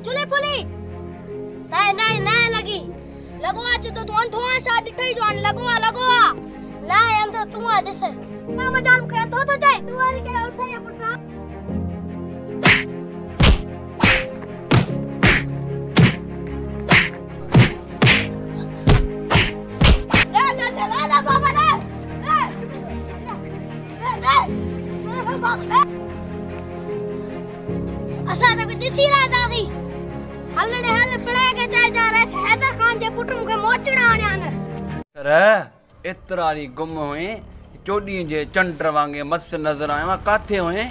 चुले पुली नहीं लगी लगो आज तो तू अंधो शादी ठई जोन लगो ना हम तो तू आ दिस ना मजान के तो जाए तू वाली के उठा या पुत्रा ना बाबा ना असा तो दिसी रहा दादी हलने हल पड़े के चाहे जा रहे हैदर खान जे पुट मुके मोचड़ा आने सर इतरारी गुम हुए चोडी जे चंड वांगे मस्त नजर आया काथे हुए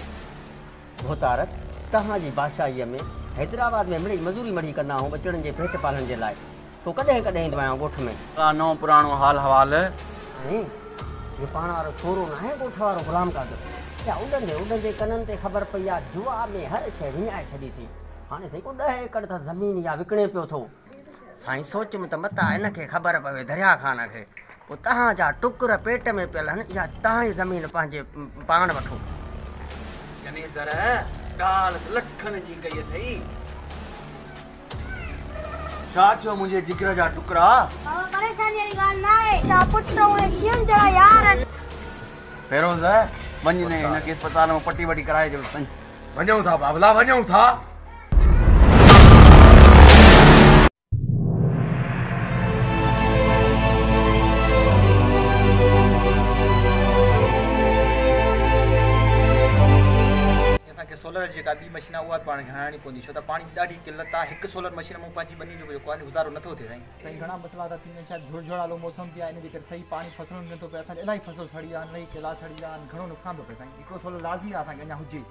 भोतारत तहां जी बादशाही में हैदराबाद में मिड़ी मजूरी मड़ी कंदा हूं बचड़न जे पेट पालन जे लाए तो कदे कदे इंदवाया गोठ में नो पुरानो हाल हवाल नहीं ये पाण वारो छोरो ना है गोठ वारो गुलाम कादर क्या उडंदे कनन ते खबर पई आ जुआ में हर शे विञाए छडी थी हाने सही को 10 एकड़ त जमीन या विकणे पियो थो साईं सोच में त मता इनखे खबर पवे दरिया खाना खे पो तहां जा टुकर पेट में पियल हन या तहां जी जमीन पंहिंजे पाण वठो यानी सर गाल लखन जी कई थई छा थियो मुझे जिगर जा टुकड़ा बाबा परेशानी वाली गाल ना है ता पुत्रो है सियन जड़ा यार फेरोज वञने हिन के अस्पताल में पट्टी वटी कराए जो वञूं था बाबला वञूं था सोलर जेका बी मशीन उहा पाण घणाणी पवंदी छो त पाणी ॾाढी किल्लत आहे हिकु सोलर मशीन में पंहिंजी बनी जो जेको आहे गुज़ारो नथो थिए साईं घणा मसला था थींदा छा झुड़झुड़ालो मौसम थी आहे इन जे करे सही पाणी फसलुनि में नथो पए असांखे इलाही फसल सड़ी आहे इलाही किला सड़ी आहे घणो नुक़सान थो पए साईं हिकिड़ो सोलर लाज़मी आहे असांखे अञा हुजे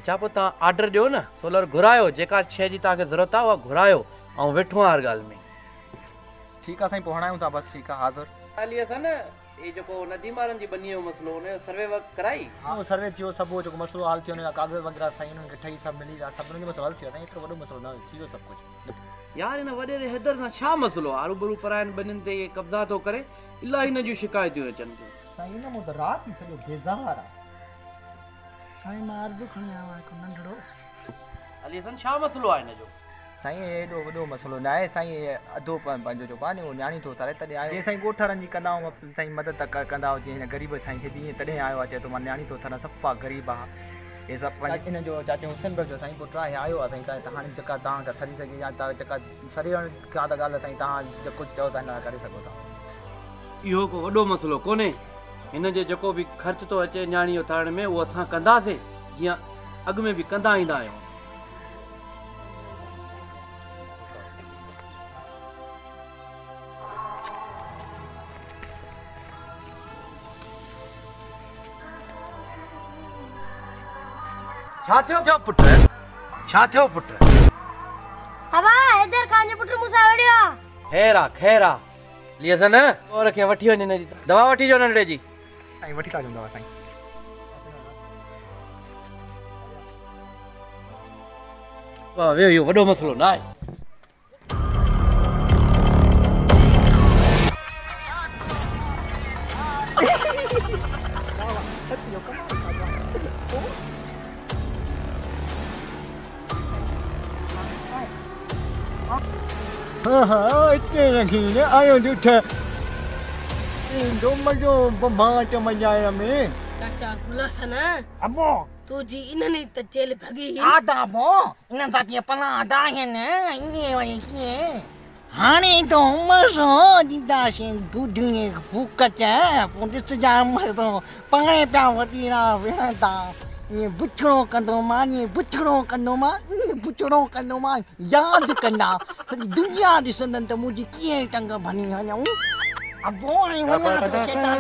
छा पोइ तव्हां ऑर्डर ॾियो न सोलर घुरायो जेका शइ जी तव्हांखे ज़रूरत आहे उहा घुरायो ऐं वेठो आहे हर ॻाल्हि में ठीकु आहे साईं पोइ हणायूं था बसि ठीकु आहे हाज़ुर हाली असां न ये जो नदी मारन जी बनी जो मसलो ने सर्वे वर्क कराई हां सर्वे थियो सब जो मसलो हाल थियो ने कागज वगैरह साईं उन के ठई सब मिली सब जो मसलो हल थियो साईं इतो बड़ो मसलो ना थियो सब कुछ यार इन वडे हैदर सा छा मसलो आरू बरू परायन बनिन ते ये कब्जा तो करे इलाही न जो शिकायत अचन साईं न मो रात ही सजो बेजार साईं मारजो खणी आवा को नंढड़ो अली सन छा मसलो है न जो साईं एडो वडो मसलो ना है साईं अधो पंजो जो काने न्याणी तो तारे तडे आयो जे साईं गोठरन जी कंदा साईं मदद कंदा जे हिन गरीब साईं खे जी तडे आयो आहे तो मां न्याणी तो थना सफा गरीब आ ये सब इन जो चाचे हुसैन जो साईं पुट आहे आयो आहे साईं त हाणे जका तां का सरी सके या ता जका सरीण का त गाल साईं तां जको चओ ता ना करे सको ता इहो को वडो मसलो कोने इन जे जको भी खर्च तो अचे न्याणी उथारण में वो असां कंदासे जिया अग में भी कंदा आइंदा आयो छा थियो पुट हवा हैदर खान जे पुट मुसा वड़ियो खैरा लियसन और के वठी वने ने दवा वठी जो नंडे जी साईं वठी का जो दवा साईं वाह वे यो वडो मसलो ना है हाँ इतने रखी ने आयो जुठे दो मजो बात मजाया में चाचा गुलासन अबो तू जी इनने त जेल भगी आदा बो इन साथी पला आदा है ने इने वई के हाने तो मसो दीदा से बुढने भूकट पुलिस जा मसो पाणे प्या वडी ना वेंदा ये बुछड़ो कंदो मां याद कंदा सॼी दुनिया ॾिसंदन त मुंहिंजी कीअं टंग भनी हणऊं अबो हाणे वञा तो शैतान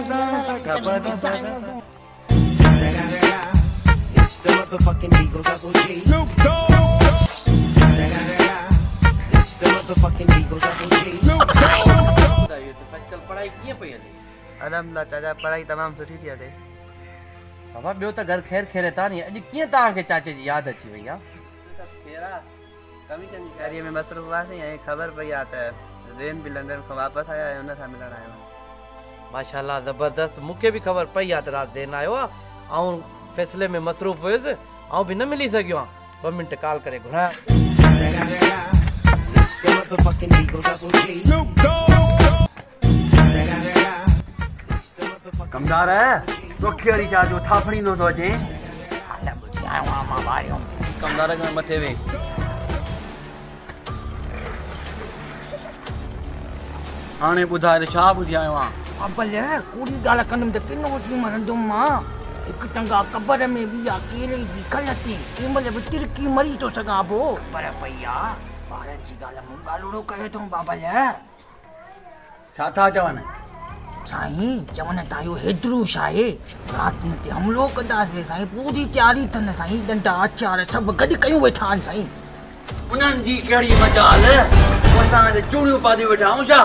पढ़ाई कीअं पई हले अल्हम्दुलिल्लाह चाचा पढ़ाई तमाम सुठी थी अथे। बाबा ॿियो त घर ख़ैर ख़ैर था नी, अॼु कीअं तव्हांखे चाचे जी यादि अची वई आहे? खेरा कमीशन जी तैयारी में मसरूफ़ हुआसीं ऐं ख़बर पई आहे त ज़ेन बि लंडन खां वापसि आया ऐं हुन सां मिलण आयो आहे। माशाल्लाह ज़बरदस्त, मूंखे बि ख़बर पई आहे त राति देन आयो आहे, ऐं फ़ैसिले में मसरूफ़ हुयुसि, ऐं बि न मिली सघियो आहे। 2 मिंट कॉल करे घुरायां। कमदार है तोखे वारी चाह जो थाफड़ी नो तो अचे हाल बुझी आयो आहियां मां ॿाहिरियों। कमदार खां मथे वे। हाणे ॿुधाए त छा ॿुधी आयो आहियां? अबल कूड़ी ॻाल्हि कंदुमि त किनो थी मरंदुमि मां। हिकु टंगा कबर में ॿी आहे केले जी गलती, कंहिं महिल बि तिरकी मरी थो सघां पोइ। पर पई आहे ॿारनि जी ॻाल्हि मूं ॻाल्हिड़ो कयो अथऊं बाबल। छा था चवनि? साईं चवनि था इहो हेदरूश आहे, राति ते हमिलो कंदासीं साईं, पूरी तयारी अथनि साईं, डंडा हथियार सभु गॾु कयूं वेठा आहिनि साईं। उन्हनि जी कहिड़ी मजाल, असां ते चूड़ियूं पाती वेठा आहियूं छा?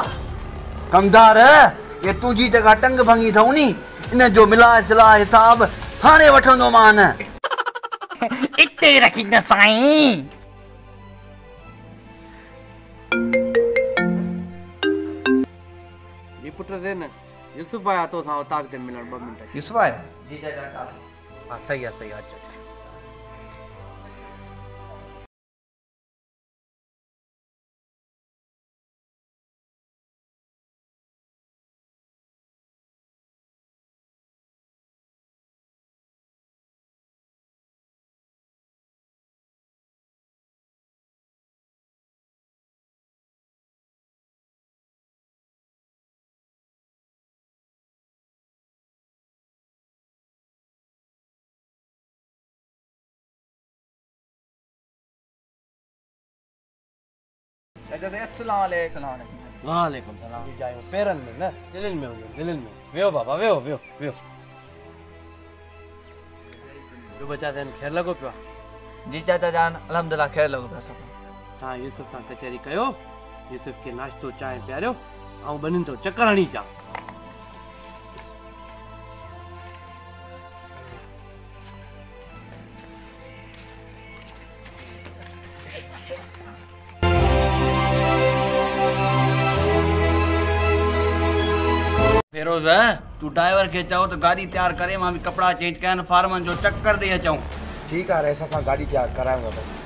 कमदार ये तुंहिंजी जॻह टंग भंगी अथऊं नी, इन जो मिलाए सिलाए हिसाब हाणे वठंदो मान। इते रखी न साईं। पुट दे न यूसुफ आया तो सां उताक ते मिलण 2 मिंट। यूसुफ आया? जी चाचा। हां सही आहे सही आहे। चाचा अस्सलाम वालेकुम। वालेकुम सलाम। जायो पेरन में न दिलनि में हुजो, दिलनि में। वेहो बाबा वेहो वेहो वेहो। ॿियो बचा देन ख़ैर लॻो पियो? जी चाचा जान अल्हम्दुलिल्लाह ख़ैर लॻो पियो सभु। तव्हां यूसुफ सां कचहरी कयो, यूसुफ खे नाश्तो चांहि पियारियो ऐं ॿिन्हिनि तो चकर हणी अचां। फिरोज तू ड्राइवर के चओ तो गाड़ी तैयार करे, मां भी कपड़ा चेंज कयनि, फार्मन जो चक्कर ॾेई अचूं। ठीक है ऐसा सा गाड़ी तैयार कराऊंगा बस।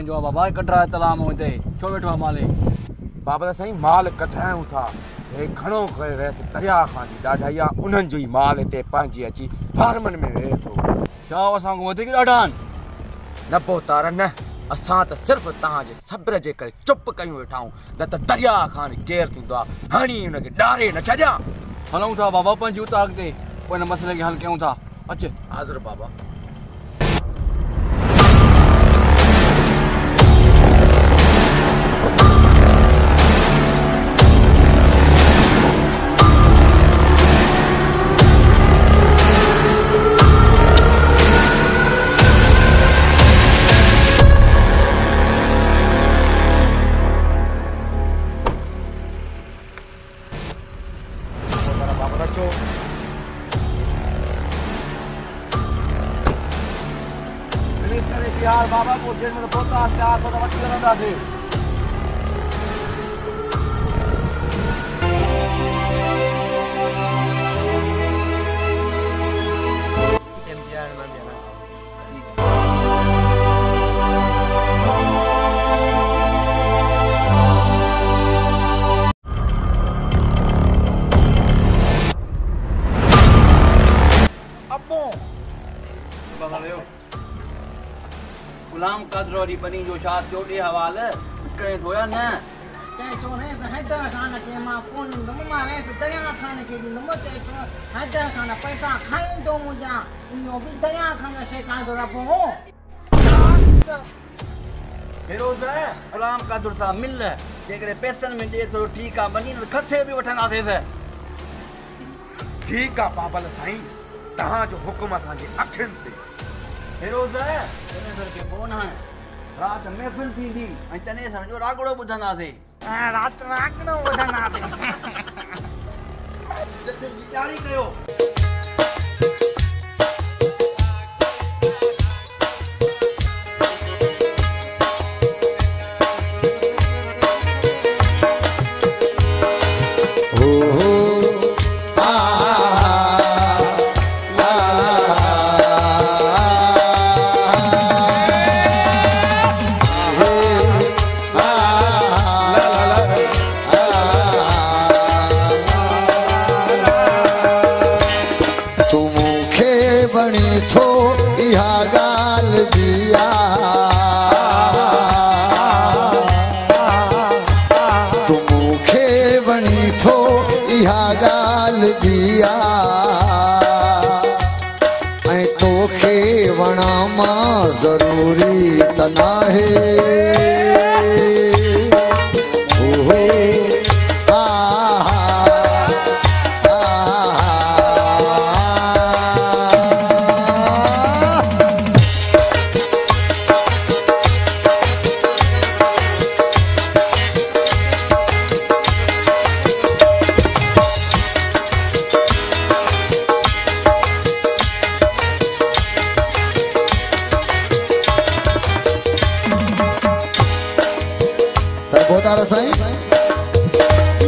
जो बाबा कटरा तलाम होते छो वेठो माले बाबा साईं माल कठायूं था हे घणो करे रहियसि दरिया खां जी ॾाढाइया उन्हनि जो ई माल हिते पंहिंजी अची फार्मनि में वेहे थो। छा असांखे वधीक ॾाढा आहिनि? न पोतार न, असां त सिर्फ़ु तव्हांजे सब्र जे करे चुप कयूं वेठा आहियूं, न त दरिया खां केरु थींदो आहे हणी हुनखे ॾारे न छॾियां। हलूं था बाबा पंहिंजी उतां अॻिते, पोइ हिन मसइले खे हल कयूं था। अच हाज़िर बाबा। यार बाबा को जेल में पहुंचा क्या तो वठी रहंदा से एमजीआर में देना गुलाम कादर और बनी जो छा थियो ॾे हवाल करे थोया न ते तो ने हैदर खान के मां कोन नम्मा रे दरिया खान के नम्मा ते तो हैदर खान पैसा खाइन तो मुजा इयो भी दरिया खान से का दो रबो फिरोज गुलाम कादर साहब मिल जेकरे पैसन में दे थोरो ठीक आ बनी न खसे भी वठंदासे से ठीक आ पाबल साईं तहां जो हुकुम असां जे अखिन ते फिरोज तने सर के फोन है रात महफिल थींदी ऐं तने सर जो रागड़ो ॿुधंदासे रात रागड़ो ॿुधंदासे जल्दी जी तैयारी कयो जरूरी तना है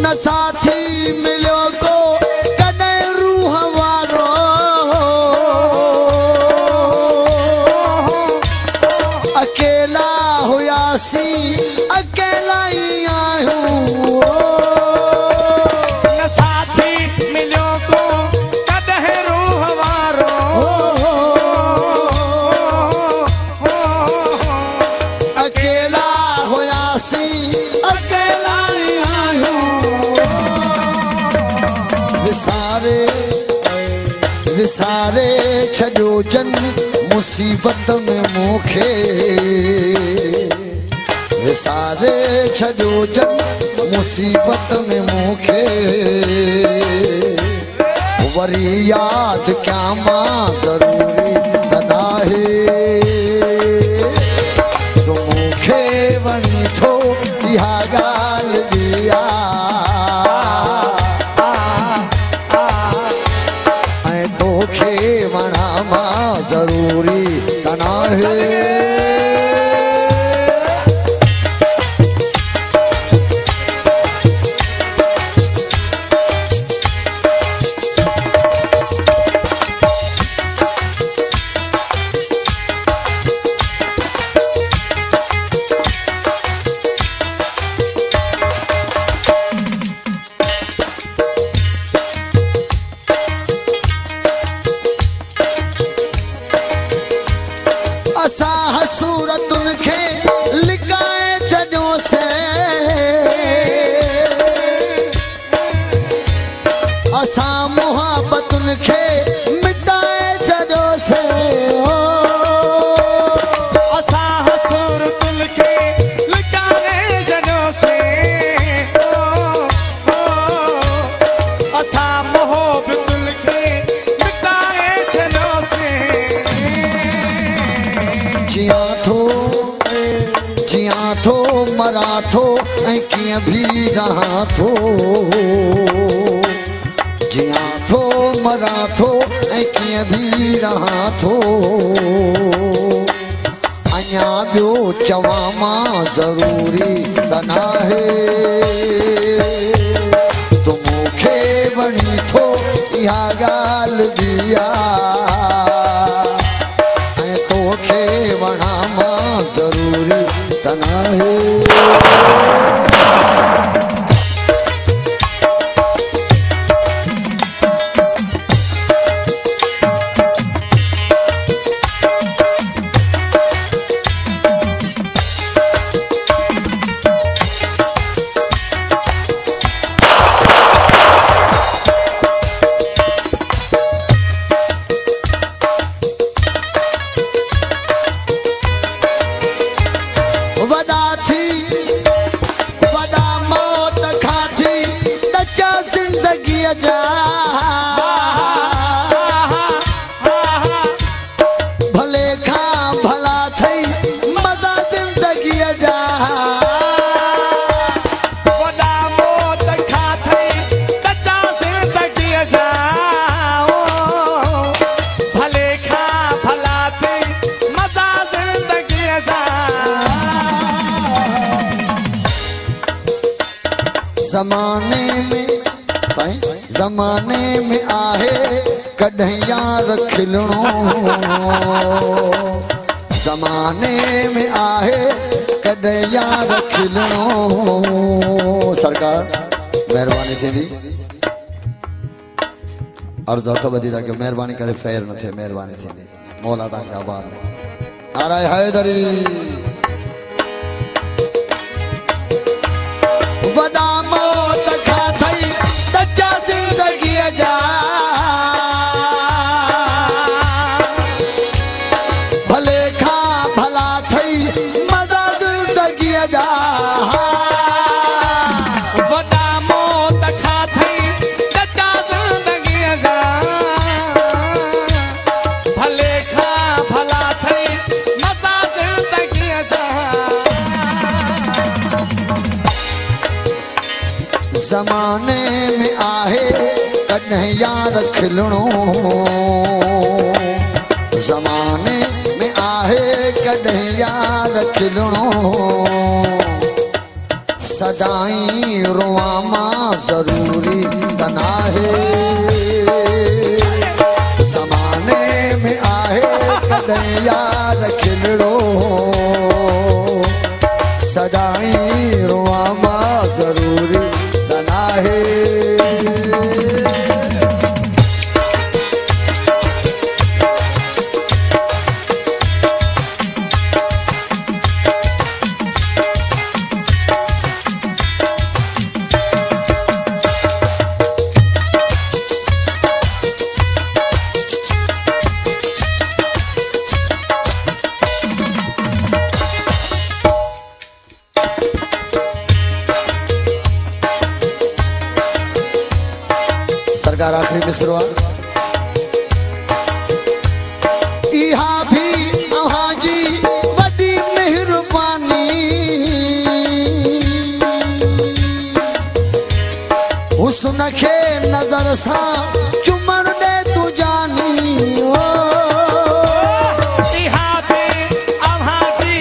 न साथी मिलो को कदे रूह वारो अकेला हुयासी अकेला ही आयूं न साथी मिलो को कदे रूह वारो अकेला हुयासी विसारे छो जन मुसीबत में मुखे विसारे छो जन मुसीबत में मुखे वरी याद क्या मां जरूरी तना है तो मुखे वणी थो इहा गाल दिया जरूरी तना है सूरतुन खे लिकाए छॾियो से असां मुहबतुन खे मिटाए छॾियो से असां सूरतुन खे लिकाए छॾियो से असां मुहबतुन खे मिटाए छॾियो से जियां थो मरां थो ऐं कीअं भी रहां थो जियां थो मरां थो ऐं कीअं भी रहां थो अञा ॿियो चवां मां ज़रूरी त नाहे तूं मूंखे वणी थो इहा ॻाल्हि बि आहे ऐं तोखे वणा मां ज़रूरी त नाहे ज़माने में आहे कॾहिं यार खिलणो ज़माने में आहे कॾहिं यार खिलणो सरकार महिरबानी थींदी अर्ज़ु हथ ॿधी था कयो महिरबानी करे फेर न थिए महिरबानी थींदी मौला तव्हांखे आबाद नाराए हैदरी वॾा मौत खां थई सच्चा ज़िंदगीअ जा भले खां भला थई मज़ा ज़िंदगीअ जा वॾा मौत खां थई सच्चा ज़िंदगीअ जा भले खां भला थई मज़ा ज़िंदगीअ जा ज़माने में आहे कॾहिं यार खिलणो ज़माने में आहे कॾहिं यार खिलणो सदाई रोआं मां ज़रूरी त नाहे ज़माने में आहे कॾहिं यार खिलणो सदाई रोआं मां ज़रूरी सरकार आखिरी मिसरवा इहा भी अव्हांजी वॾी मेहरबानी हुस्न खे नज़र सां चुमण ॾे तू जानी इहा भी अव्हांजी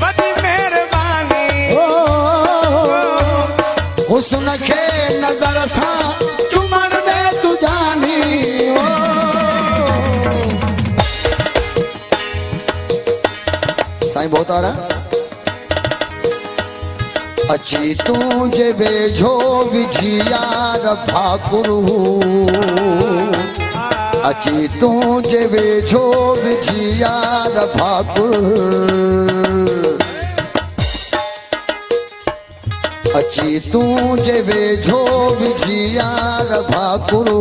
वॾी मेहरबानी हुस्न खे नज़र सां साईं बहुत आ रहा अची तुझे वेझो विझी यार भाकुरू अची तुझे वेझो विझी यार भाकुरू अची तुझे वेझो विझी यार भाकुरू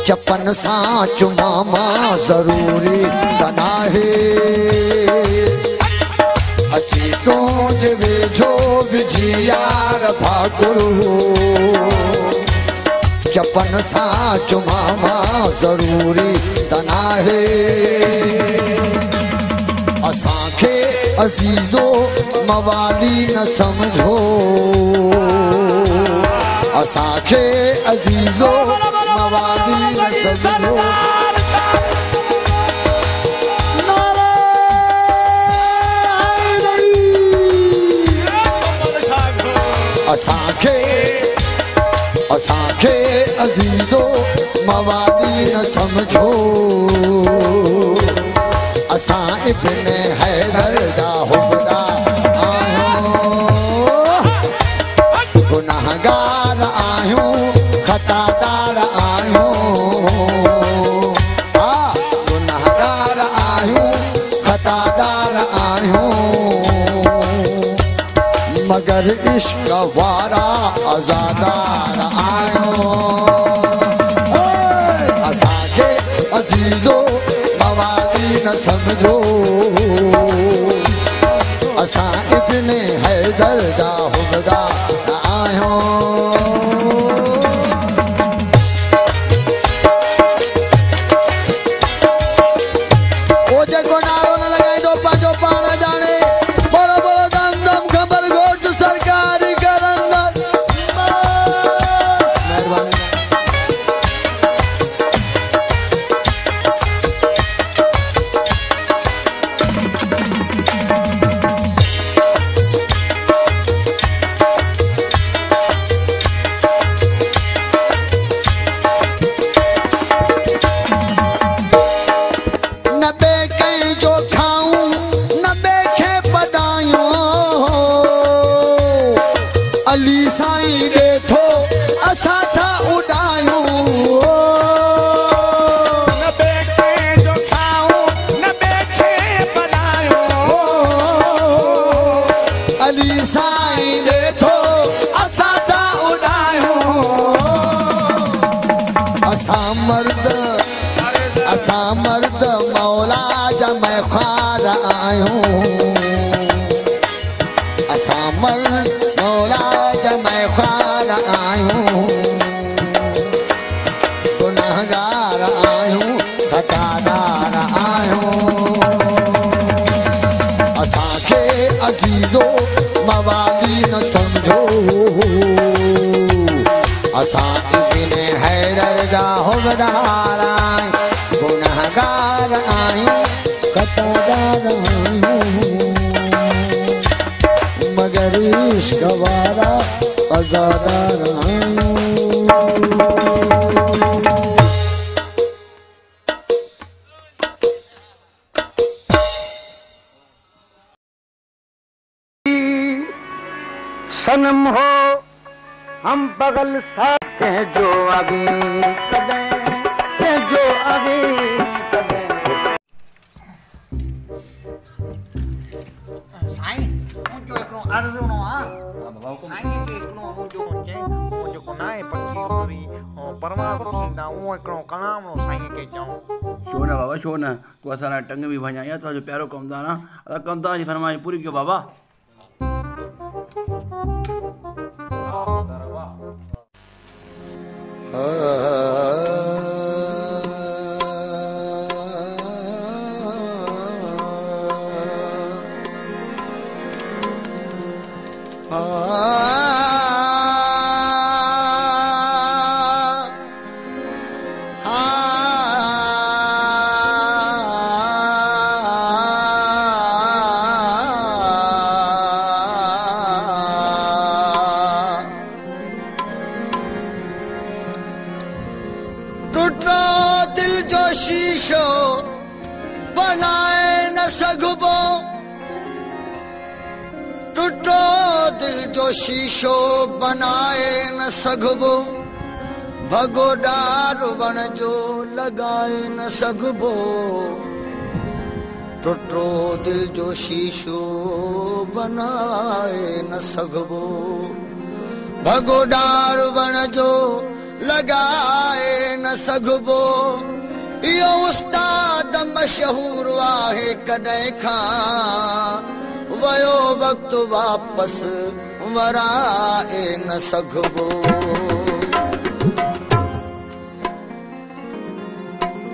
चपन सां चुमा मां ज़रूरी त नाहे अची तुझे वेझो विझी यार भाकुरू चपन सां चुमा मां ज़रूरी त नाहे असांखे अज़ीज़ो मवाली न समझो असांखे अज़ीज़ो मवाली न समझो नारे असांखे असांखे अज़ीज़ो मवाली न समझो असां इब्न हैदर जा हुबदार आहियूं गुनाहगार आहियूं खतादार आहियूं गुनाहगार आहियूं खतादार आहियूं मगर इश्क वारा आज़ादार आहियूं असांखे अज़ीज़ो मवाली न समझो असां इब्न हैदर जा हुबदार आहियूं ओ जेको नारो न लॻाईंदो पंहिंजो पाण ॼाणे बोलो बोलो दम दम खबर घोट सरकारी करंदड़ महिरबानी असां मर्द मौला जा मैखार आहियूं असां मर्द मौला जा मैखार आहियूं गुनाहगार आहियूं खतादार आहियूं असांखे अज़ीज़ो मवाली न समझो असां इब्न हैदर जा हुबदार गुनाहगार आहियूं खतादार आहियूं मगर इश्क वारा आज़ादार आहियूं सनम हो हम बगल साथ हैं जो अभी जो अभी साईं मुंहिंजो हिकिड़ो अर्ज़ु हूंदो आहे साईं खे हिकिड़ो मुंहिंजो जेको न आहे पखी उड़ी परवाज़ थींदा उहो हिकिड़ो कलाम साईं खे चऊं छो न बाबा छो न तूं असां लाइ टंग बि भञाई आहे तुंहिंजो प्यारो कमदार आहे असां कमदार जी फरमाइश पूरी कयो बाबा शीशो बनाए न सघबो भगो डार वण जो लगाए न सघबो टुटो दिल जो शीशो बनाए न सघबो भगो डार वण जो लगाए न सघबो इहो उस्ताद मशहूर आहे कॾहिं खां वयो वक्त वापस वराए न सघबो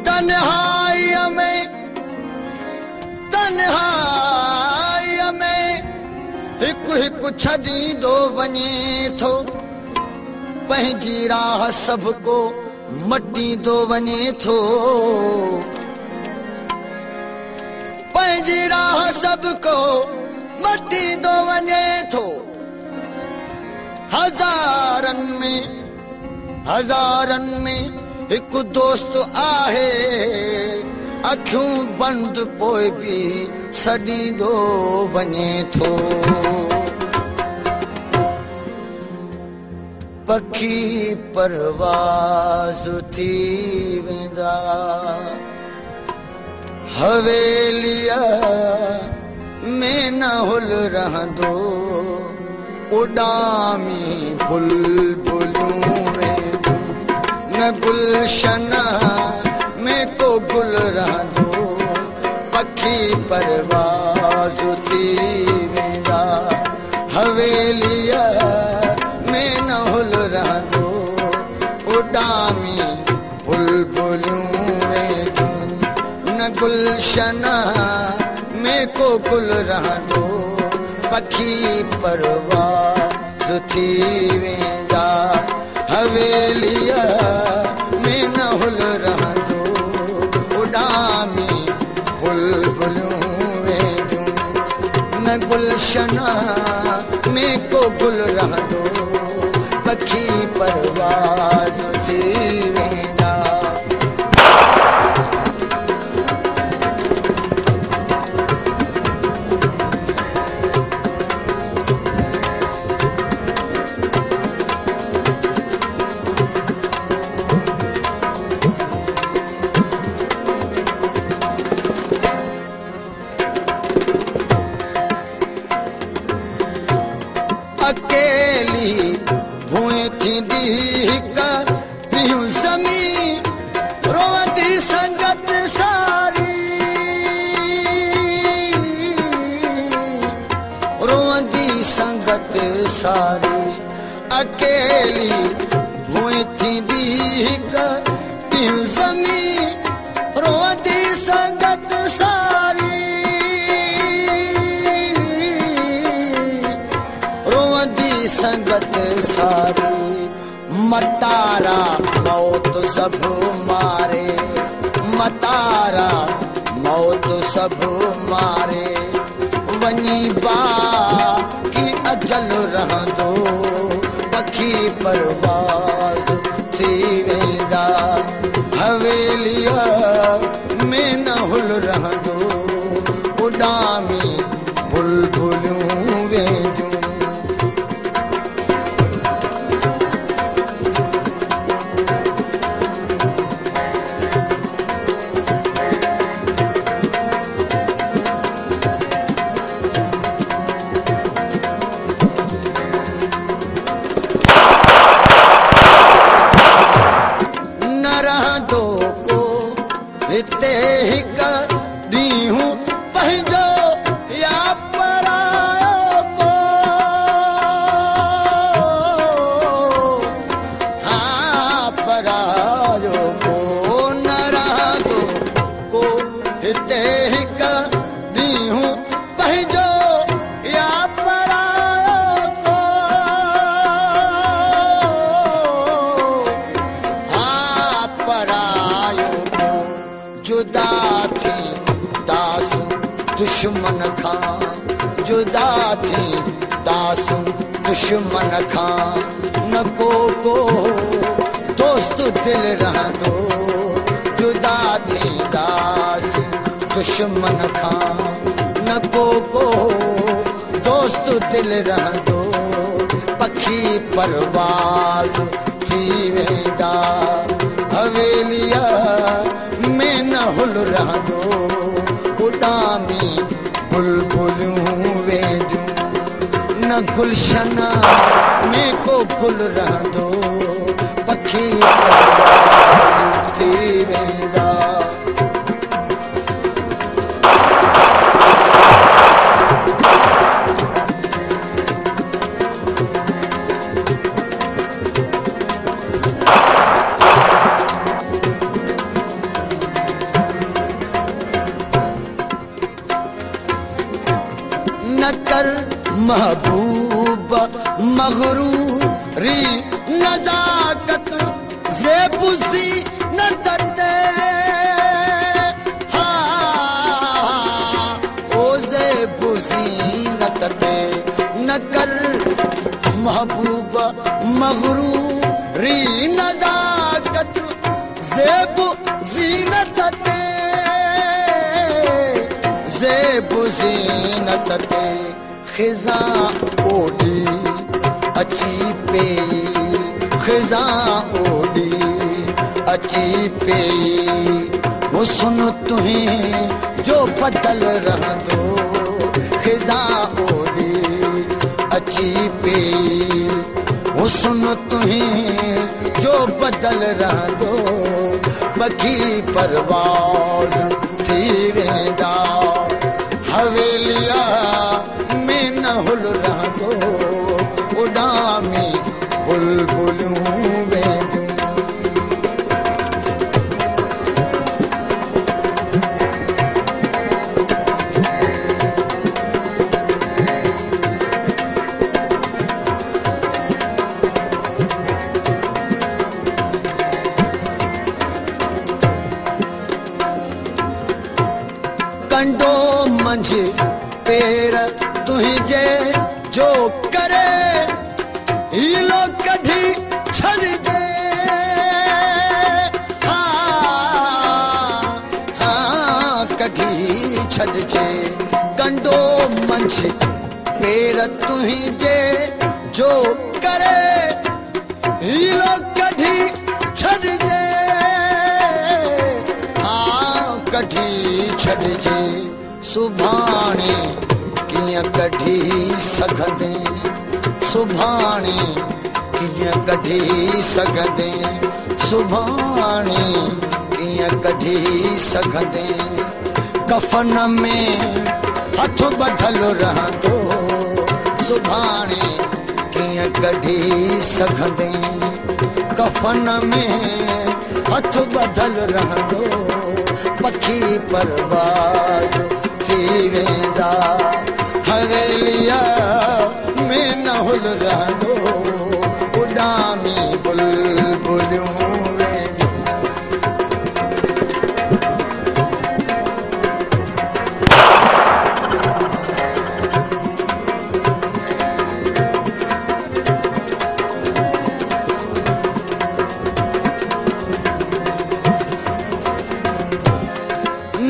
तन्हाईअ में हिकु हिकु छॾींदो वञे थो पंहिंजी राह सभ को मटींदो वञे थो पंहिंजी राह सभ को मटींदो वञे थो हज़ारन में एक दोस्त आहे, अखियूं बंद पोइ भी सॾींदो वञे थो। पखी परवाज़ थी वेंदा, हवेलीअ में न हुल रहंदो, उॾामी बुलबुलियूं वेंदियूं, न गुलशन में को गुल रहंदो। पखी परवाज़ थी वेंदा, हवेलीअ में न हुल रहंदो, उॾामी बुलबुलियूं वेंदियूं, न गुलशन में को गुल रहंदो। पखी परवाज़ थी वेंदा, हवेलीअ में न हुल रहंदो, उॾामी बुलबुलियूं वेंदियूं, न गुलशन में को गुल रहंदो। पखी परवाज़ थी वेंदा। अकेली भूई थींदी हिक ॾींहुं ज़मीन, रोअंदी संगत सारी, रोअंदी संगत सारी। अकेली भूई थींदी हिक ॾींहुं ज़मीन, रोअंदी संगत सारी, संगत सारी। मतारा मौत सब मारे, मतारा मौत सब मारे, वञी बाकी अजल रहंदो। पखी परवाज़ थी वेंदा, हवेलीअ में न हुल रहंदो, उॾामी बुलबुलियूं वेंदियूं। हिते हिक ॾींहुं पंहिंजो या परायो को, हाँ परायो को न रहंदो को। हिते हिक ॾींहुं पंहिंजो या परायो को, हाँ परायो को। जुदा थी दासू दुश्मन खां, जुदा थी दासू दुश्मन खां, न को दोस्त दिल रहंदो। जुदा थी दासू दुश्मन खां, न को दोस्त दिल रहंदो। पखी परवाज़ थी वेंदा, हवेलीअ में न हुल रहंदो, उॾामी बुलबुलियूं वेंदियूं, न गुलशन में को गुल रहंदो। पखी परवाज़ थी वेंदा। न कर महबूब मगरूरी, नज़ाकत ज़ेबुज़ी न तते, हाँ ओ ज़ेबुज़ी न तते। न कर महबूब मगरूरी नजाकत ज़ेब ज़ीनत ते ज़ेब ज़ीनत ते खिज़ा ओडी अची पे खिज़ा ओडी अची पे वो सुन तुहें जो बदल रहंदो खिज़ा ओडी अची पे वो सुन तुहें जो बदल रहंदो बखी परवाज़ थी वेंदा हवेलिया में न हुल रहंदो उडामी बुलबुलूं वेंदियूं कंडो मंझ पेर तुझे जो करे हीलो कढी छड़जे हाँ कढी छड़जे कंडो मंझ पेर तुझे जो करे हीलो कढी छड़जे कढी छड़जे सुभाणे कियां कढी सघंदे सुभाणे कियां कढी सघंदे सुभाणे कियां कढी सघंदे कफन में हथ बधल रहंदो सुभाणे कियां कढी सघंदे कफन में हथ बधल रहंदो पखी परवाज़ थी वेंदा हवेलिया में न हुल रहंदो उडामी बुलबुलूं वेंदियूं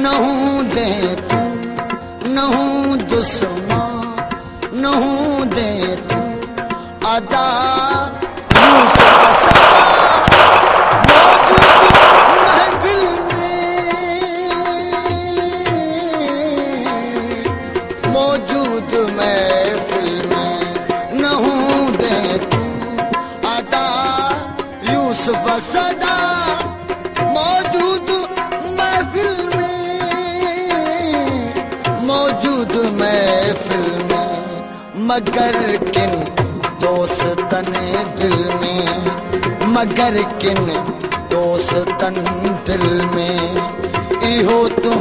नहूं दे तू नहूं दुश्मन नहूं दे तू अदा महफिल मौजूद महफिल में नहूं दे तू अदा यूसुफ सदा मौजूद महफिल मौजूद महफिल में मगर किन दोस्तन दिल में मगर किन दोस्तन दिल में इहो तू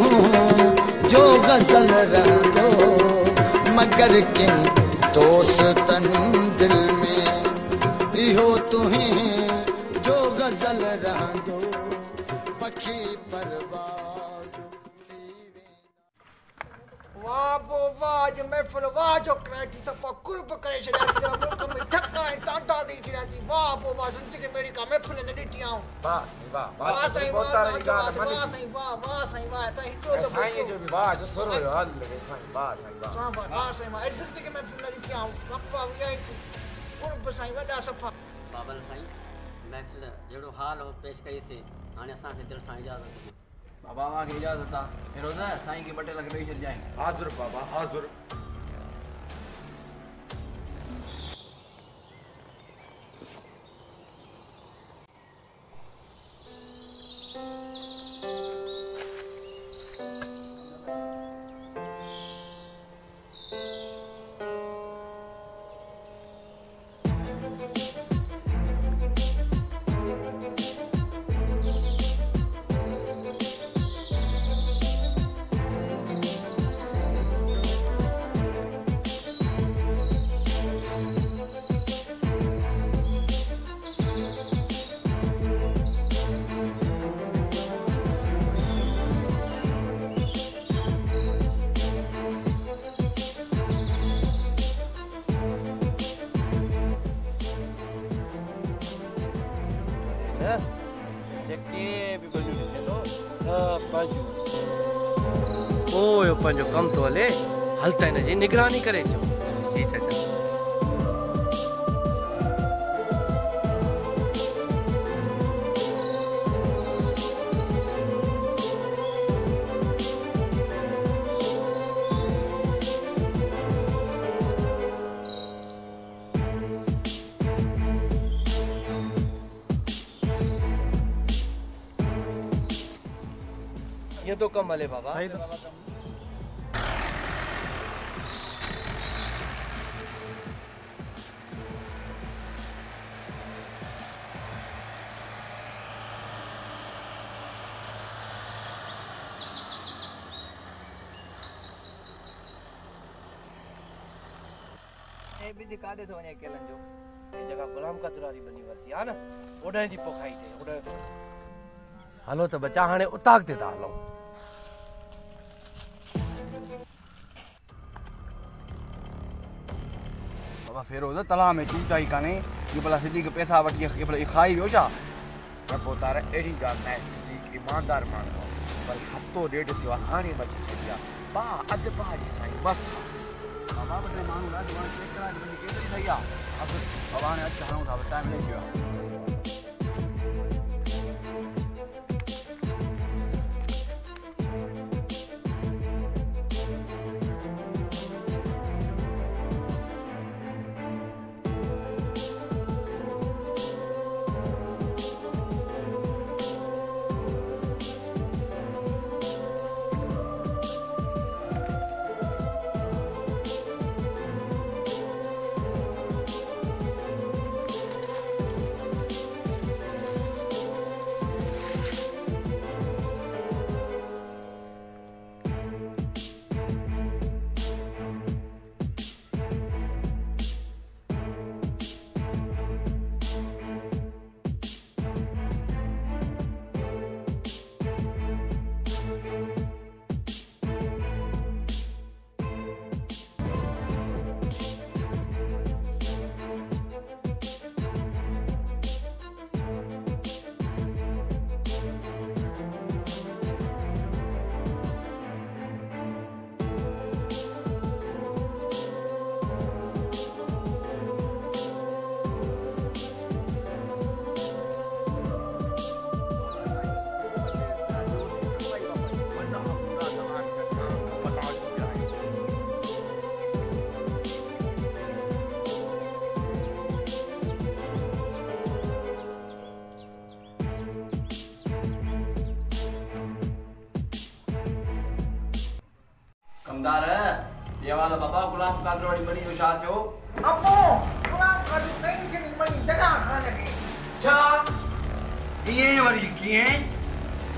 जो गजल रहंदो मगर किन दोस्तन दिल में इहो तू जो गजल रहंदो पखी परवाज़ वाह बो वाह जो महफिल वाह जो कराई थी तो कुर्ब करे छॾिया थी मुल्क में धक्का ऐं टाटा ॾेई छॾिया थी वाह बो वाह ज़िंदगी में का महफिल न ॾिठी आऊं वाह साईं वाह वाह साईं वाह साईं वाह साईं वाह त हिकिड़ो दफ़ो साईं जो भी वाह जो सुर हुयो हल लगे साईं वाह वाह साईं वाह ज़िंदगी में महफिल न ॾिठी आऊं पप्पा विया कुर्ब साईं वॾा सफ़ा बाबल साईं महफिल जहिड़ो हाल हो पेश कईसीं हाणे असांखे दिलि सां इजाज़त ॾियो बाबा मां खे इजाज़त आहे अहिड़ो न साईं खे ॿ टे लख ॾेई छॾिजांइ हाज़ुर बाबा हाज़ुर बाजू ओ पंहिंजो कम तो हले हल त हिन जी निगरानी करे अचो। जी चाचा। ये तो कम हले बाबा। ए बिजी काडे तो वने केलन जो ये जगह गुलाम कतरारी बनी वरती आ न ओडे जी पोखाई थे ओडे हलो तो बच्चा हाने उताक ते ता हलो। बाबा फेरोज तला में चूटाई काने ये भला सिद्दीक पैसा वठी के भला खाई वियो छा। प्रभु तार एड़ी गाल न सिद्दीक ईमानदार माण्हू पर हफ्तो ॾेढ थियो हाणे बची छॾिया बा अध बा जी साईं बस बाबा बटे माण्हू ना दुकान चेक करा बनी केतरी सही आ अब बाबा ने अच हणो था टाइम ले छियो। कमदार ये वाला बाबा गुलाम कादर वाली बनी जो छा थियो अपो गुलाम कादर नहीं के नहीं बनी जगह खाने के छा ये वरी किए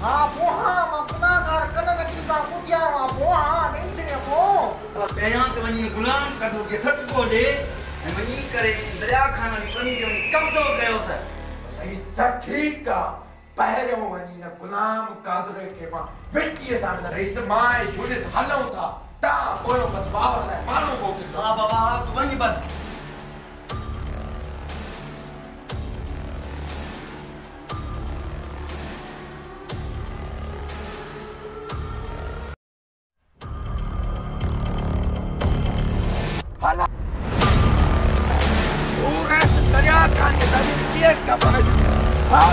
हां वो हां गुनाहगार कन की बा पुजिया वो हां नहीं छने को पहिया तो वनी गुलाम कादर के सटको दे वनी करे दरिया खान वाली बनी जो कब्जो कयो था सही सब ठीक का पहिरियों वनी न गुलाम कादर के मां बेटी सामने रईस माए जुलिस हलऊं था ता पोयो बस बावर ने मानो को हां बाबा तू वनी बस हाला पूरा दरिया खान के जमीन केस का बन हां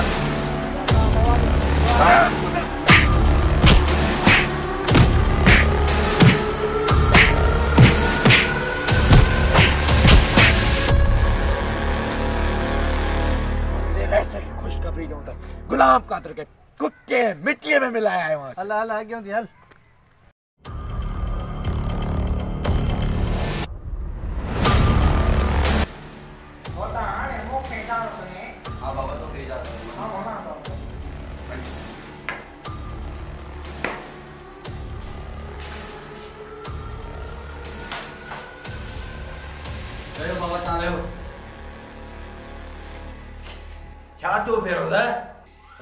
खुशखबरी जो गुलाम कादर के कुत्ते मिट्टी में मिलाया है वहां से अल्लाह अल्लाह क्यों थी हल होता हाने मोके डाल तने हां बाबा तो के जा हां होना तो गयो बाबा ता गयो क्या तो फेरोज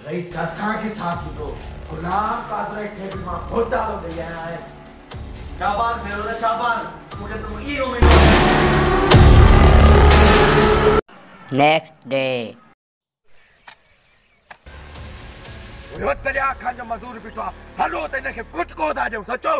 रईस असा के छा थी तो गुलाम कादर के भी मां घोटालो दे आया है शाबाश फेरोज शाबाश मुझे तो ये उम्मीद नेक्स्ट डे ॿियो दरिया खां जो मज़दूर बीठो आहे हलो त हिनखे कुझु को था ॾियूं सचो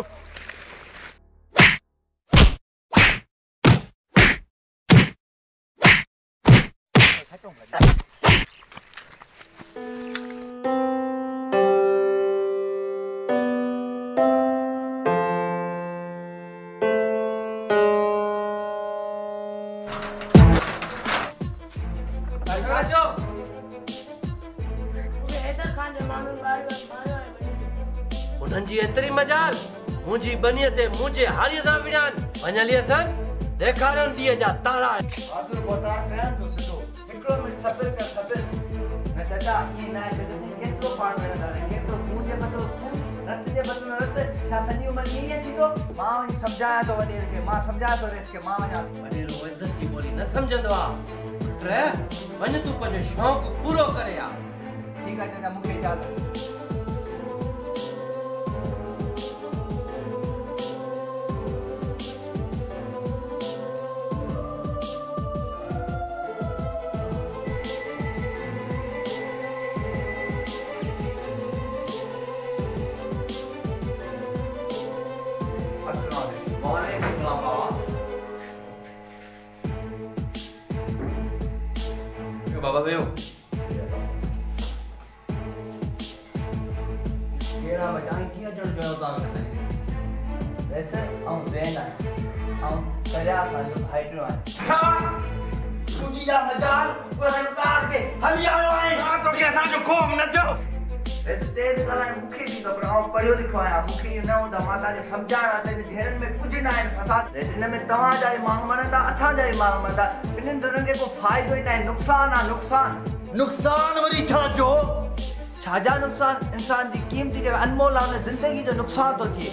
उन्हनि जी एतिरी मजाल मुंहिंजी बनीअ ते मुंहिंजे हारीअ सां विड़ान वञली अथनि ॾेखारनि ॾींहं जा तारा हाज़िर बोता कयां थो सिधो हिकिड़ो मिंट सब्र कर सब्र मैं चाचा ये ना है कि केतिरो पाण में रहंदा केतिरो खून जे बदिलो खून रत जे बदिलो रत छा सॼी उमिरि ईअं ई थींदो मां वञी सम्झायां थो वॾेर खे मां सम्झायां थो रेस खे मां वञां वॾेरो इज़त जी ॿोली न सम्झंदो आहे पुट वञ तूं पंहिंजो शौक़ु पूरो करे आ ठीकु आहे चाचा मूंखे इजाज़त बाबा वेहो केड़ा बजाई किया जड़ जो ता वैसे औ ज़ैन है औ करया था जो फाइटर है छा तुजी जा मजाल को है काट दे हली आयो है हां तो के सा जो खोम न जो वैसे तेज गलाए मुखे भी तो पर औ पढ़ियो लिखो आया मुखे ये न होंदा माता के समझाणा ते जेरन में कुछ ना है फसाद वैसे इन में तवा जाई मांग मनदा असा जाई मांग मनदा इनन दोनन के को फायदो ही ना है नुकसान आ नुकसान वरी छा जो छाजा नुकसान इंसान जी कीमती जगह अनमोल है जिंदगी जो नुकसान तो थिए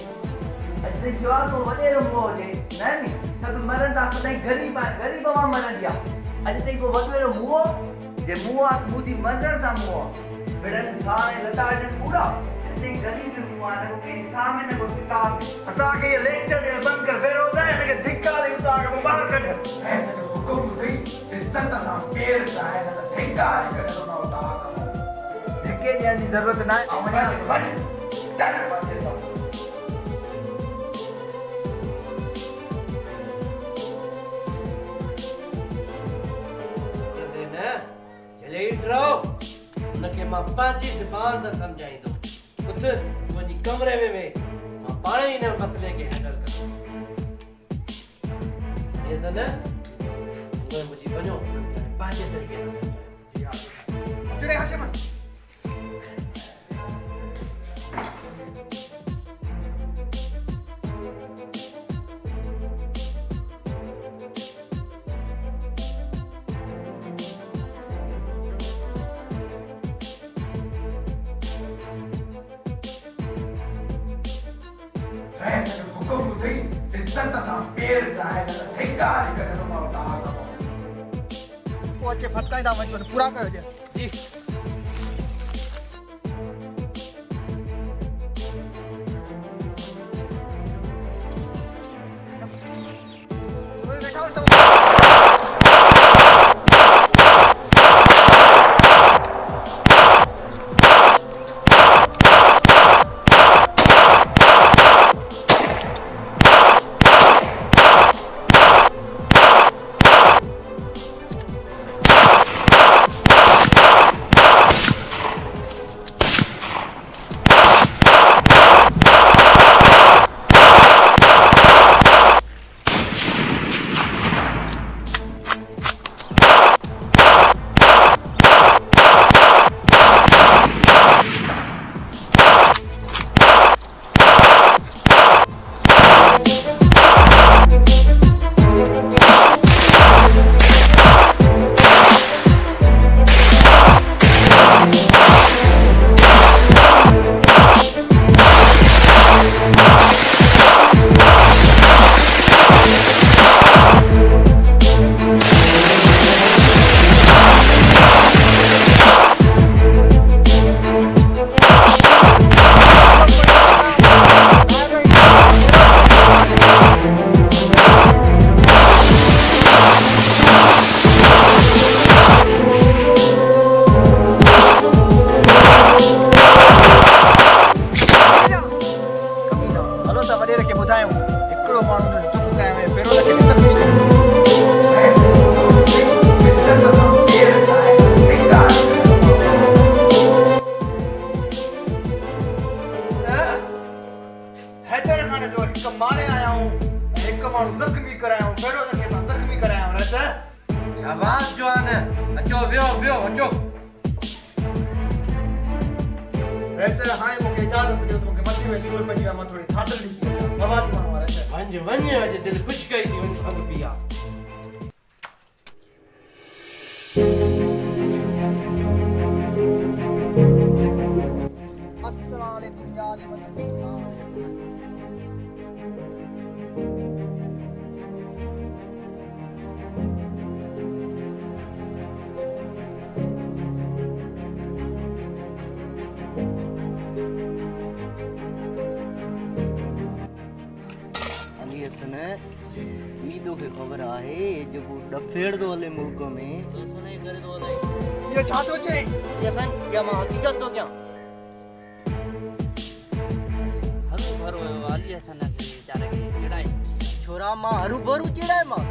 अजने जवाब को वडे रंगो जे नहीं सब मरंदा सदा गरीब मां मरंदिया अज ते को वडे मुओ जे मुआ मुजी मंजर दा मुओ बेड़न सारे लताड़न पूरा ते गरीब मुआ न को के सामने न को किताब असा के ये लेक्चर ने बंद कर फेरोजा ने के धिक्का ले उतार के बाहर कट ऐसे जो हुकुम थई इज्जत सा पेड़ चाहे न धिक्का ले कट न उतार धिक्के देने की जरूरत ना है हमने बन डर मत दे देना चले ड्रो उनके मां पांची ज़बान से समझाइंदो उठ वनी कमरे में मां पाण ही न मसले के हैंडल कर ये सन वो मुझे बनो पांचे तरीके से समझायो जी हां चले हाशिम ऐसे जो हुकुम थई इज्जत सा पेड़ चाहे न धिक्का ले कट न उतार वो के फटकाई दा वजो पूरा कयो जे जी हैदर खान जो हिक मारे आया हूं हिक माण्हू ज़ख्मी कराया हूं फेरो के सां ज़ख्मी कराया हूं रस शाबाश जवान अचो वियो अचो रस हाणे मूंखे इजाज़त ॾियो त मूंखे मथे में सूर पइजी वियो मां थोरी थादल ॾिठी बाबा जी माण्हू रस वञ अॼु दिलि ख़ुशि कई थी वञ खंघि पिया अस्सलाम वालेकुम या अली मीदो के खबर आहे जो डफेड़ दो हले मुल्क में तो सने करे दो हले ये छा तो चे ये सन क्या मां हकीकत तो क्या हरू भरो वाली सन के बेचारे के चिड़ाई छोरा मां हरू भरू चिड़ाई मां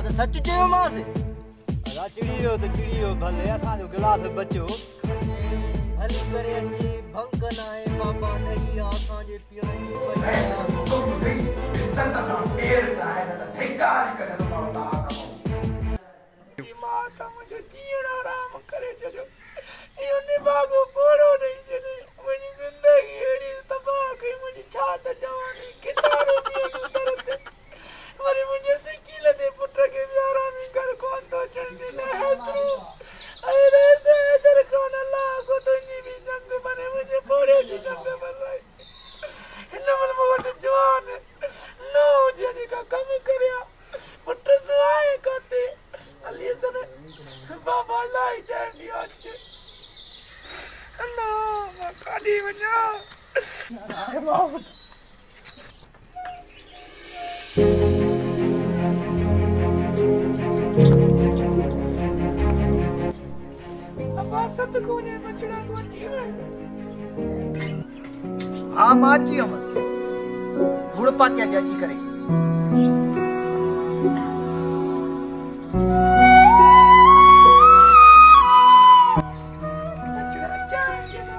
तो सच चयो मां से अदा चिड़ियो तो चिड़ियो भले असा जो गिलास बचो हली करे अची भंग ना है बाबा नहीं आसा जे पियण जी इज्जत सां पेर ठाहे न त धिकारी कढण माण्हू तव्हां कमो माता मुझे जीण आराम करे छॾियो इहो निभागो पोड़ो ॾेई छॾे मुंहिंजी ज़िंदगी अहिड़ी तबाह कई मुंहिंजी छा त जवानी किथां रोटीअ जो दर ते वरी मुंहिंजे सिकील ते पुट खे बि आरामी घर कोन थो अचण ॾिनो हेतिरो अरे से हैदर खान अल्लाह को तुंहिंजी बि जंग बने मुंहिंजे पोड़े जी जंग बसाई हिन महिल मूं वटि जवान न हुजे जेका कमु करिया पुट दुआए काथे हली अचनि बाबा अलाही टाइम ॾियो अचे अल्लाह मां काॾे वञा हाणे मां अब्बा सदको ने बचड़ा तो अची वे हां मां अची वियुमि धूड़ पातिया जे अची करे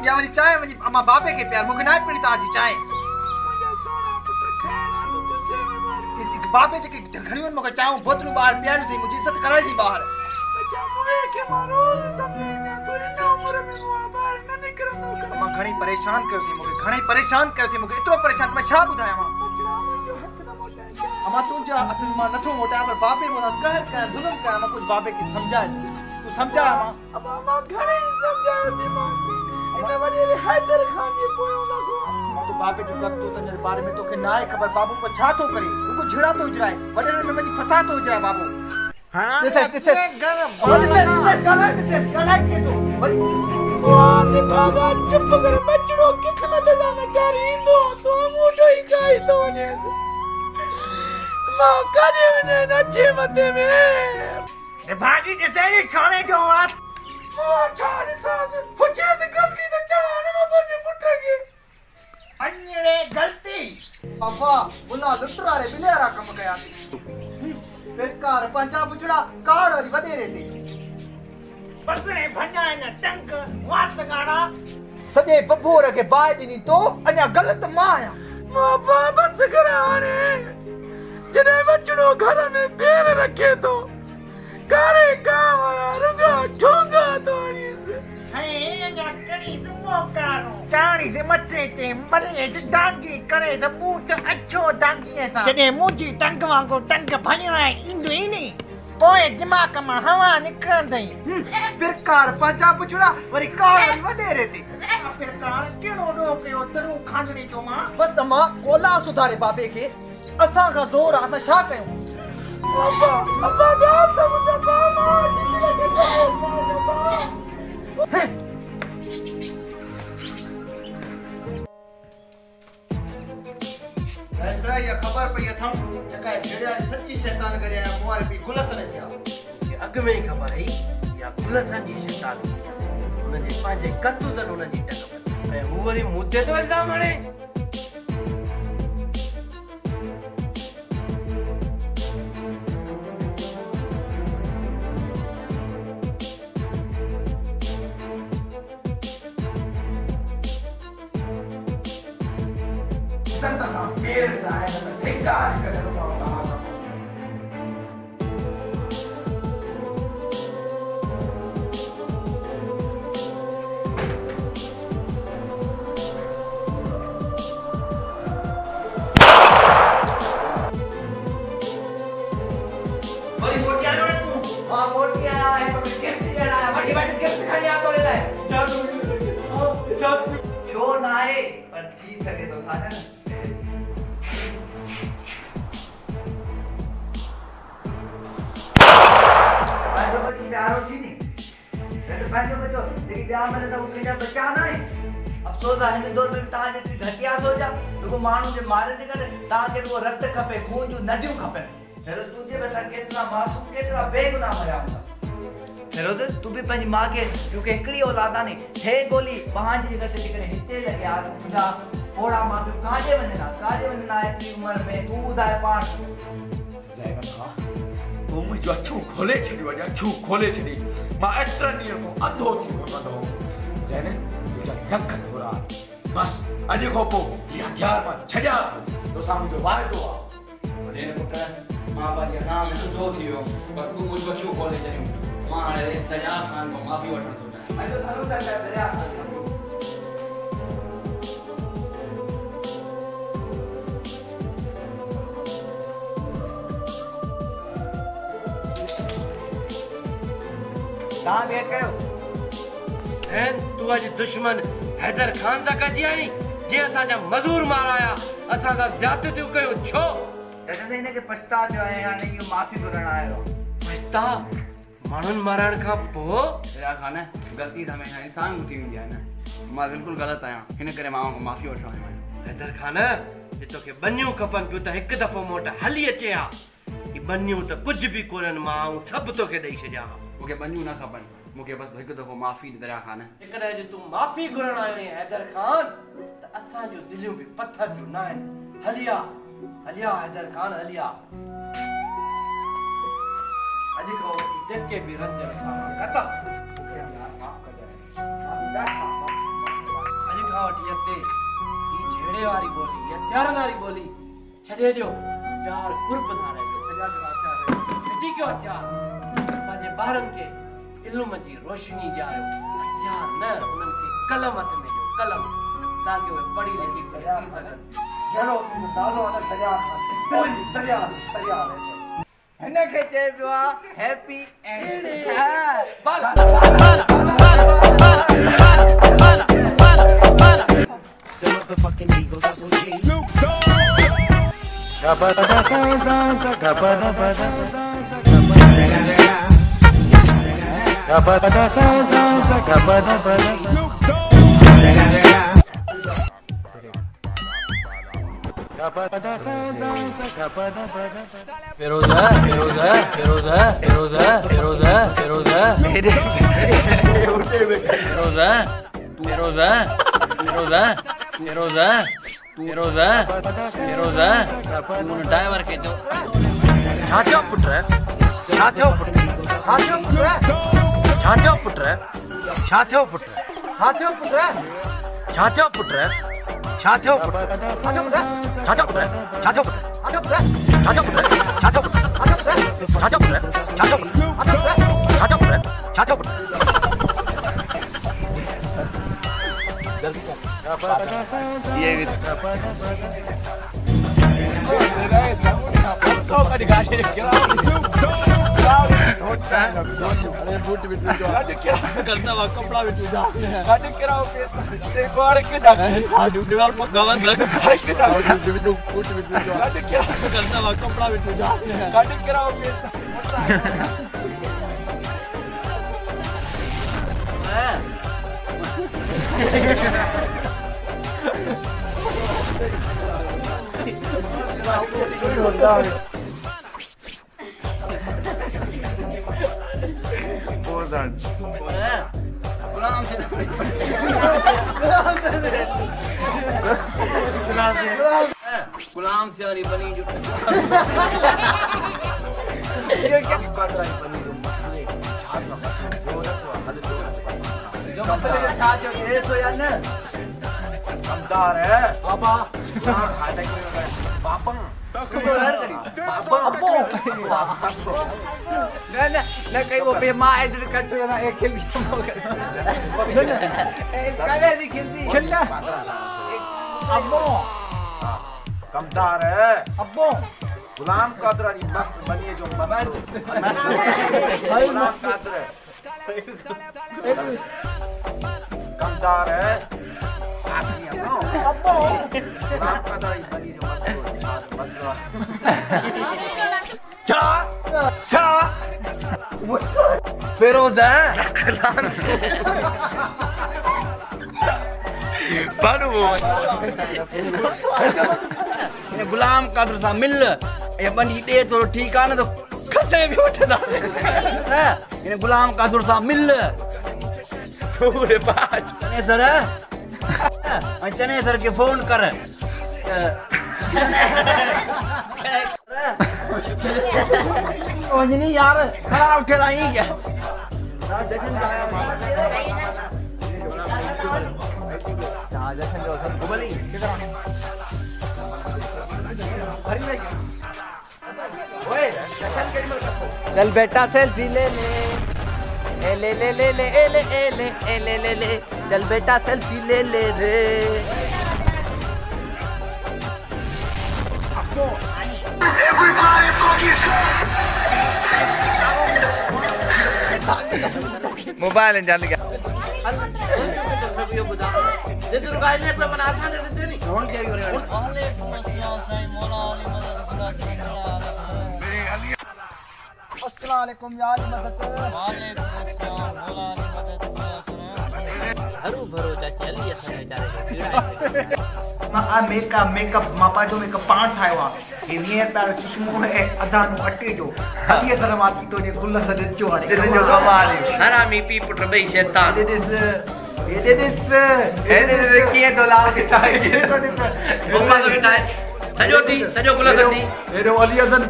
या वरी चाय वनी अम्मा बाबे के प्यार मुखे ना पीणी ताजी चाय मुझे सोना पुट खेड़ा तो गुस्से में मार बाबे जे के घणियों मुखे चाहूं बोतलू बाहर प्यार थी मुझी इज्जत कराई थी बाहर बच्चा मुए के मारो सपने में तो इन उम्र में मुआ बाहर न निकरंदो अम्मा घणी परेशान कयो थी मुखे घणी परेशान कयो थी मुखे इतरो परेशान मैं छा बुधाया मां बच्चा मुझे हाथ न मोटाए अम्मा तुझा हाथ मां नथो मोटाया पर बाबे मोला कह जुल्म कया मां कुछ बाबे की समझाए तू समझा मां अब मां घणे समझायो थी मां इन वजह हैदर खान जे पोयो लगो मां तो बाबे जो कब तो संजर बारे में तोखे ना है खबर बाबू को छा तो करे उको झिड़ा तो उजराए वडन में वनी फसा तो उजराए बाबू हां दिसे गला के तो वाह बाबा चुप कर बचड़ो किस्मत जा न करींदो तो मोटो ही खाई तो ने मां काने ने नचे मते में ए भागी दिसे छोरे जो बात वो चार सास हुचे से गलती तो जवान में बोले पुट के अन्यरे गलती पापा बुला लुटरा रे बिलेरा कम कया थी बेकार पंजा बुचड़ा काड़ वाली वदे रहती बसने भंजाए न टंक वात गाड़ा सजे बबूर के बाय दिनी तो अ냐 गलत माया मां बस कराने जने बचड़ो घर में बेर रखे तो कारे काम रुगा ठोंगा तोड़ी है अ냐 करी सुमो कारो चाणी से मथे ते मले ते दागी करे त बूट अच्छो दागी था जने मुजी टंक वांगो टंक भणरा इंदो इनी पोए दिमाग में हवा निकरंदई पिरकार पंजा बुचड़ा वरी काड़ वाली वदे रहती पिरकार केड़ो डो कयो तरू खांडणी जो मां बस मां कोला सुधारे बाबे के असा का जोर असा छा कयूं अब्बा गाल तो मुझे बाबा जी लगे बाबा ऐसा ये खबर पे ये थम जका छेड़िया सच्ची शैतान करया मोरे पे गुलसन किया ये अग में ही खबर है या गुलसन जी शैतान उनजे पांजे करतूतन उनजी टक ए हु वरी मुद्दे तो इल्जाम हणे संत सां पेर ठाहे न धिकार करे थो तव्हां छो ना है पर थी सके तो साजन पंहिंजो बच्चो प्यारो थी नी पंहिंजो बच्चो जेकी ॿिया मरे त उनखे जा बच्चा न आहे अफ़सोस आहे हिन दौर में तव्हां जेतिरी घटिया सोचा रुगो माण्हू जे मारे जे करे तव्हांखे रुगो रत खपे खून जूं नदियूं खपनि हेरो तुंहिंजे बसा केतिरा मासूम केतिरा बेगुनाह मरिया हूंदा फिरोज तू भी पंहिंजी मां खे क्योंकि हिकिड़ी औलाद आहे नी हे गोली पंहिंजी जॻह ते जेकॾहिं हिते लॻिया तुंहिंजा पोड़ा मां पियो काॾे वञना एतिरी उमिरि में तूं ॿुधाए पाण ज़ैनब खां तूं मुंहिंजूं अखियूं खोले छॾियूं अॼु अखियूं खोले छॾी मां एतिरनि ॾींहंनि खां अधो थी घुमंदो हुउमि ज़ैनब तुंहिंजा लख थोरा बसि अॼु खां पोइ इहा हथियार मां छॾियां तोसां मुंहिंजो वाइदो आहे भले पुट मां पंहिंजे नाम में सुठो थी वियो पर तूं मुंहिंजूं अखियूं खोले छॾियूं मां हाणे दरिया खान खां माफ़ी वठण थो चाहियां अचो हलो था दरिया तव्हां वेट कयो ऐं तूं अॼु दुश्मन हैदर खान सां गॾिजी आई जीअं असांजा मज़ूर माराया असां सां ज़्यादतियूं कयूं छो चवंदे हिनखे पछता थियो आहे हाणे इहो माफ़ी घुरण आयो पछता माण्हुनि मारण खां पोइ दरिया खान ग़लती त हमेशह इंसान में थी वेंदी आहे न मां बिल्कुलु ग़लति आहियां हिन करे मां माफ़ी वठण आयो आहियां हैदर खान जे तोखे बनियूं खपनि पियूं त हिकु दफ़ो मूं वटि हली अचे हा ही बनियूं त कुझु बि कोन्हनि मां सभु तोखे ॾेई छॾियां मूंखे बनियूं न खपनि मूंखे बसि हिकु दफ़ो माफ़ी ॾे दरिया खान हिकॾहिं अॼु तूं माफ़ी घुरण आयो आहीं हैदर खान त असांजूं दिलियूं बि पथर जूं न आहिनि हलिया हैदर खान हलिया अॼु खां वठी जेके बि रंज कता अॼु खां वठी अॻिते ही झेड़े वारी ॿोली हथियारनि वारी ॿोली छॾे ॾियो प्यार कुर्ब सां रहिजो छॾी कयो हथियार पंहिंजे ॿारनि खे इल्म जी रोशनी ॾियारियो हथियार न उन्हनि खे कलम हथ में ॾियो कलम ताकि उहे पढ़ी लिखी करे थी सघनि जहिड़ो तुंहिंजो नालो आहे न दरिया खान दरिया हिनखे चइबो आहे हैप्पी एंड ड्राइवर के तो छाचो पुत्र छाचो पुत्र छाचो पुत्र छाचो पुत्र छाचो पुत्र छाचो पुत्र छाचो पुत्र छाचो पुत्र छाचो पुत्र छाचो पुत्र छाचो पुत्र छाचो पुत्र छाचो पुत्र छाचो पुत्र छाचो पुत्र छाचो पुत्र छाचो पुत्र ये भी करता हुआ कपड़ा भी तुझा गुलाम से बनी जो मसले छा जो ये तो यार न समझदार है बाबा पापा न कहीं वो बेमा एडिट करते ना एक खेल खेलना अब्बो कमदार है अब्बो गुलाम कादर अली मस्त बनिए जो मस्त गुलाम कादर कमदार है अब्बो गुलाम कादर अली बनिए जो मस्त क्या क्या फिरोज है गुलाम कादर सा मिल ये बनी दे तो ठीक है ना तो खसे भी उठदा ये गुलाम कादर सा मिल पूरे पांच चने सर के फोन कर नहीं यार खड़ा उठे नहीं क्या चल बेटा सेल्फी ले ले ले ले ले ले ले ले ले ले ले ले चल बेटा सेल्फी ले ले रे मोबाइल जल गया अस्सलामुअलैकुम या अली मदद वालेकुम अस्सलाम मौला अली मदद हरू भरो चाची अली असन बेचारे मेकअप मापा जो मेकअप पाण ठायो आ हे वीर तार चश्मो है अधा नु अटे जो अली तरह माथी तो ने गुल से जो हाणे जो कमाल हरामी पी पुट बई शैतान ये किए तो लाओ के चाहिए मम्मा तो बेटा है सजो गुल दी ये अली अदन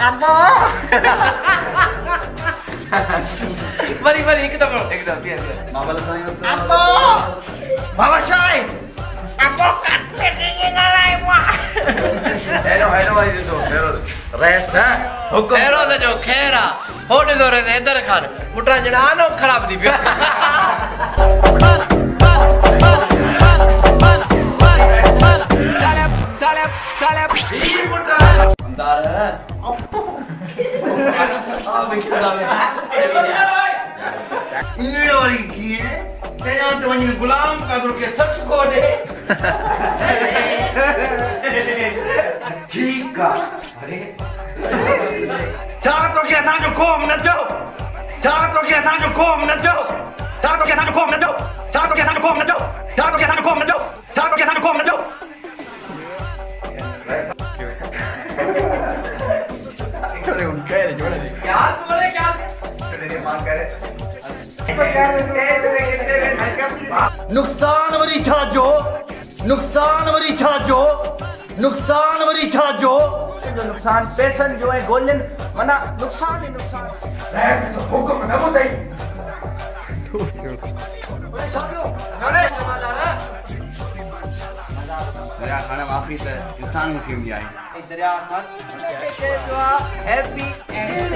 अम्मा बरी एकदम बाबा अम्मा बाबा चाय अम्मा काटले के ये गलाए वा हेलो भाई जो फेरो रहसा हुक्म फेरो तो जो खेरा होने दो रे इधर खान मुटरा जणा नो खराब दी पियो अंदर है ये वाली की है क्या तो वही गुलाम कादर के सच को दे ठीक है अरे तो क्या ना जो कोम न जाओ तो क्या ना जो कोम न जाओ तो क्या ना जो कोम न जाओ तो क्या ना जो कोम न जाओ तो क्या ना जो कोम न जाओ तो क्या ना जो कोम न जाओ क्या बोले क्या मां करे नुकसान वरी छा जो नुकसान पैसन जो है गोल्डन मना नुकसान ही नुकसान रहस्य तो हुक्म न बुधाई दरिया खाना माफी तो इंसान मुखी में आई दरिया खान हैप्पी एंड